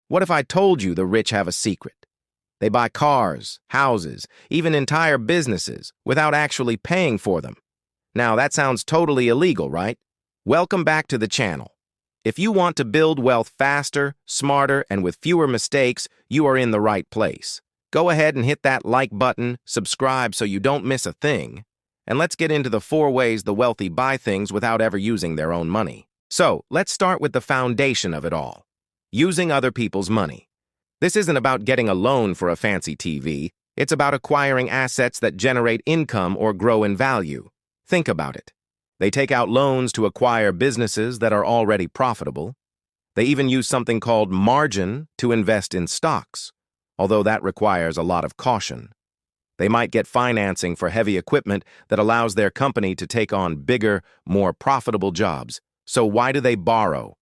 What if I told you the rich have a secret? They buy cars, houses, even entire businesses without actually paying for them. Now, that sounds totally illegal, right? Welcome back to the channel. If you want to build wealth faster, smarter, and with fewer mistakes, you are in the right place. Go ahead and hit that like button, subscribe so you don't miss a thing, and let's get into the 4 ways the wealthy buy things without ever using their own money. So, let's start with the foundation of it all. Using other people's money. This isn't about getting a loan for a fancy TV. It's about acquiring assets that generate income or grow in value. Think about it. They take out loans to acquire businesses that are already profitable. They even use something called margin to invest in stocks, although that requires a lot of caution. They might get financing for heavy equipment that allows their company to take on bigger, more profitable jobs. So why do they borrow?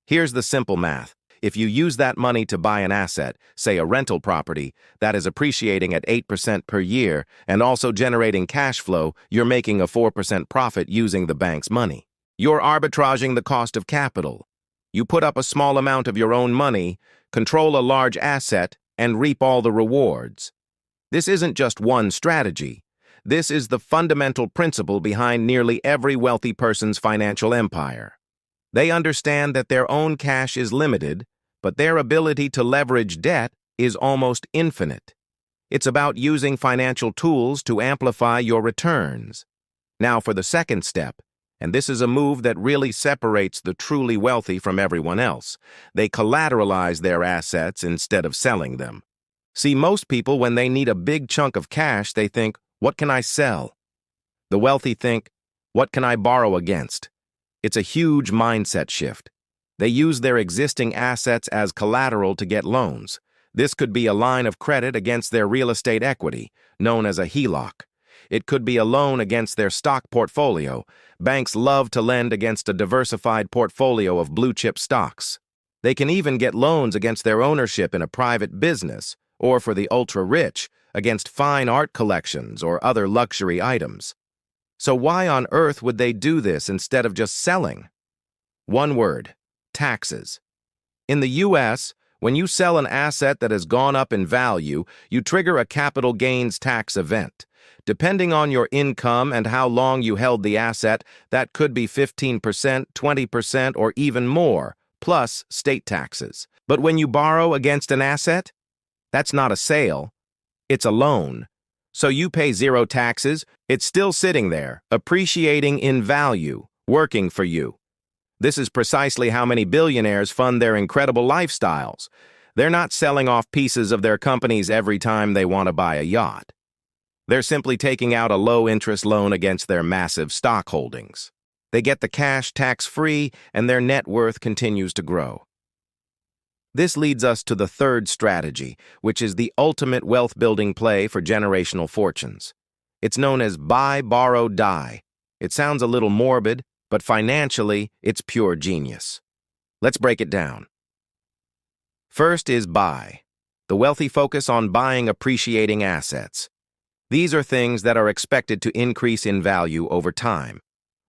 Here's the simple math. If you use that money to buy an asset, say a rental property, that is appreciating at 8% per year and also generating cash flow, you're making a 4% profit using the bank's money. You're arbitraging the cost of capital. You put up a small amount of your own money, control a large asset, and reap all the rewards. This isn't just one strategy. This is the fundamental principle behind nearly every wealthy person's financial empire. They understand that their own cash is limited, but their ability to leverage debt is almost infinite. It's about using financial tools to amplify your returns. Now for the second step, and this is a move that really separates the truly wealthy from everyone else. They collateralize their assets instead of selling them. See, most people, when they need a big chunk of cash, they think, what can I sell? The wealthy think, what can I borrow against? It's a huge mindset shift. They use their existing assets as collateral to get loans. This could be a line of credit against their real estate equity, known as a HELOC. It could be a loan against their stock portfolio. Banks love to lend against a diversified portfolio of blue-chip stocks. They can even get loans against their ownership in a private business, or for the ultra-rich, against fine art collections or other luxury items. So why on earth would they do this instead of just selling? One word: taxes. In the U.S., when you sell an asset that has gone up in value, you trigger a capital gains tax event. Depending on your income and how long you held the asset, that could be 15%, 20%, or even more, plus state taxes. But when you borrow against an asset, that's not a sale, it's a loan. So you pay 0 taxes, it's still sitting there, appreciating in value, working for you. This is precisely how many billionaires fund their incredible lifestyles. They're not selling off pieces of their companies every time they want to buy a yacht. They're simply taking out a low-interest loan against their massive stock holdings. They get the cash tax-free, and their net worth continues to grow. This leads us to the third strategy, which is the ultimate wealth-building play for generational fortunes. It's known as buy, borrow, die. It sounds a little morbid, but financially, it's pure genius. Let's break it down. First is buy. The wealthy focus on buying appreciating assets. These are things that are expected to increase in value over time.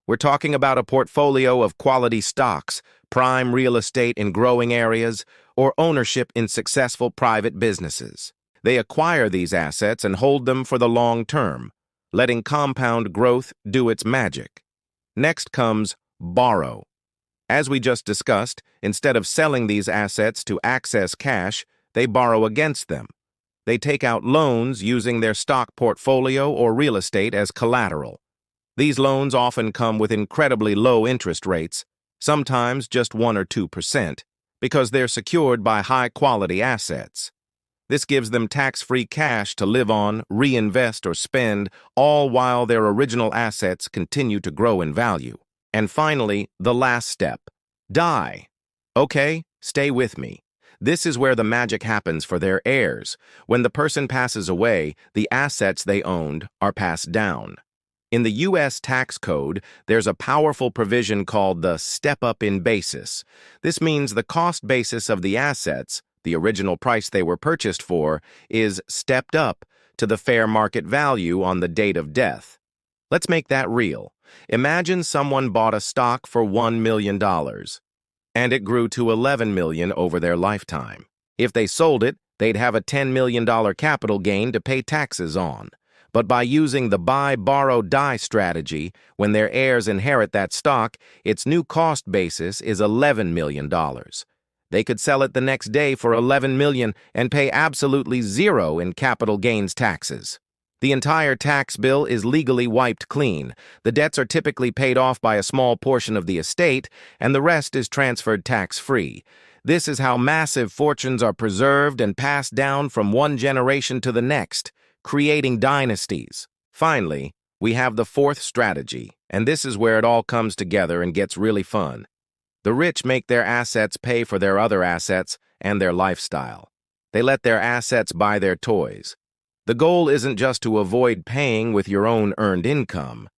We're talking about a portfolio of quality stocks, prime real estate in growing areas, or ownership in successful private businesses. They acquire these assets and hold them for the long term, letting compound growth do its magic. Next comes borrow. As we just discussed, instead of selling these assets to access cash, they borrow against them. They take out loans using their stock portfolio or real estate as collateral. These loans often come with incredibly low interest rates, sometimes just 1 or 2%, because they're secured by high-quality assets. This gives them tax-free cash to live on, reinvest, or spend, all while their original assets continue to grow in value. And finally, the last step: die. Okay, stay with me. This is where the magic happens for their heirs. When the person passes away, the assets they owned are passed down. In the U.S. tax code, there's a powerful provision called the step-up in basis. This means the cost basis of the assets, the original price they were purchased for, is stepped up to the fair market value on the date of death. Let's make that real. Imagine someone bought a stock for $1 million, and it grew to $11 million over their lifetime. If they sold it, they'd have a $10 million capital gain to pay taxes on. But by using the buy, borrow, die strategy, when their heirs inherit that stock, its new cost basis is $11 million. They could sell it the next day for $11 million and pay absolutely zero in capital gains taxes. The entire tax bill is legally wiped clean. The debts are typically paid off by a small portion of the estate, and the rest is transferred tax-free. This is how massive fortunes are preserved and passed down from one generation to the next, creating dynasties. Finally, we have the fourth strategy, and this is where it all comes together and gets really fun. The rich make their assets pay for their other assets and their lifestyle. They let their assets buy their toys. The goal isn't just to avoid paying with your own earned income.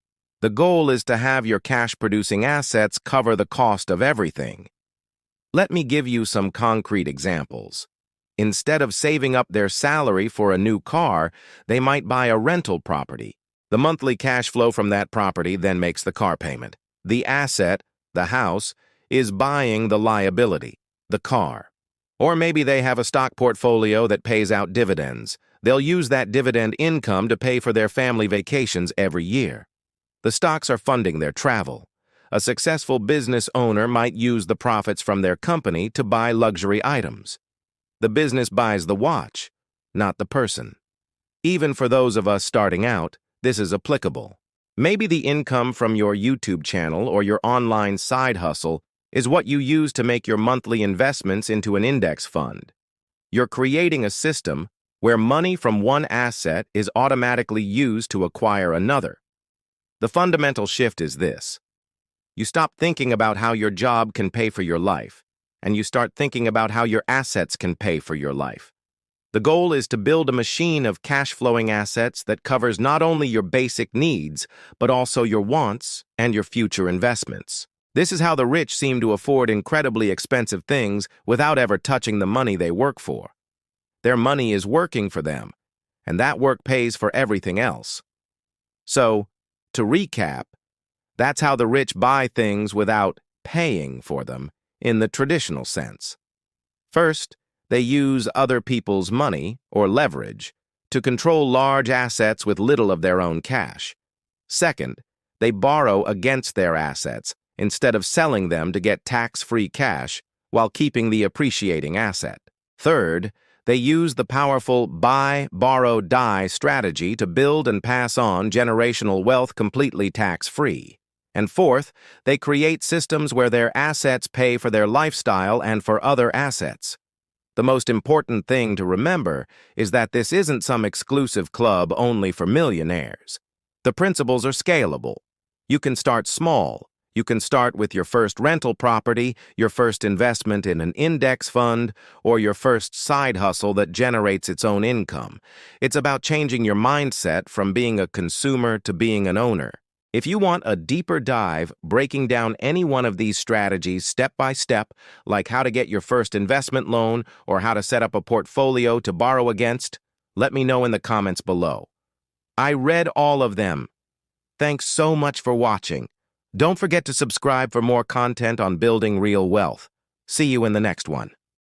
The goal is to have your cash-producing assets cover the cost of everything. Let me give you some concrete examples. Instead of saving up their salary for a new car, they might buy a rental property. The monthly cash flow from that property then makes the car payment. The asset, the house, is buying the liability, the car. Or maybe they have a stock portfolio that pays out dividends. They'll use that dividend income to pay for their family vacations every year. The stocks are funding their travel. A successful business owner might use the profits from their company to buy luxury items. The business buys the watch, not the person. Even for those of us starting out, this is applicable. Maybe the income from your YouTube channel or your online side hustle is what you use to make your monthly investments into an index fund. You're creating a system where money from one asset is automatically used to acquire another. The fundamental shift is this. You stop thinking about how your job can pay for your life, and you start thinking about how your assets can pay for your life. The goal is to build a machine of cash-flowing assets that covers not only your basic needs, but also your wants and your future investments. This is how the rich seem to afford incredibly expensive things without ever touching the money they work for. Their money is working for them, and that work pays for everything else. So, to recap, that's how the rich buy things without paying for them in the traditional sense. First, they use other people's money, or leverage, to control large assets with little of their own cash. Second, they borrow against their assets instead of selling them to get tax-free cash while keeping the appreciating asset. Third, they use the powerful buy, borrow, die strategy to build and pass on generational wealth completely tax-free. And fourth, they create systems where their assets pay for their lifestyle and for other assets. The most important thing to remember is that this isn't some exclusive club only for millionaires. The principles are scalable. You can start small. You can start with your first rental property, your first investment in an index fund, or your first side hustle that generates its own income. It's about changing your mindset from being a consumer to being an owner. If you want a deeper dive breaking down any one of these strategies step by step, like how to get your first investment loan or how to set up a portfolio to borrow against, let me know in the comments below. I read all of them. Thanks so much for watching. Don't forget to subscribe for more content on building real wealth. See you in the next one.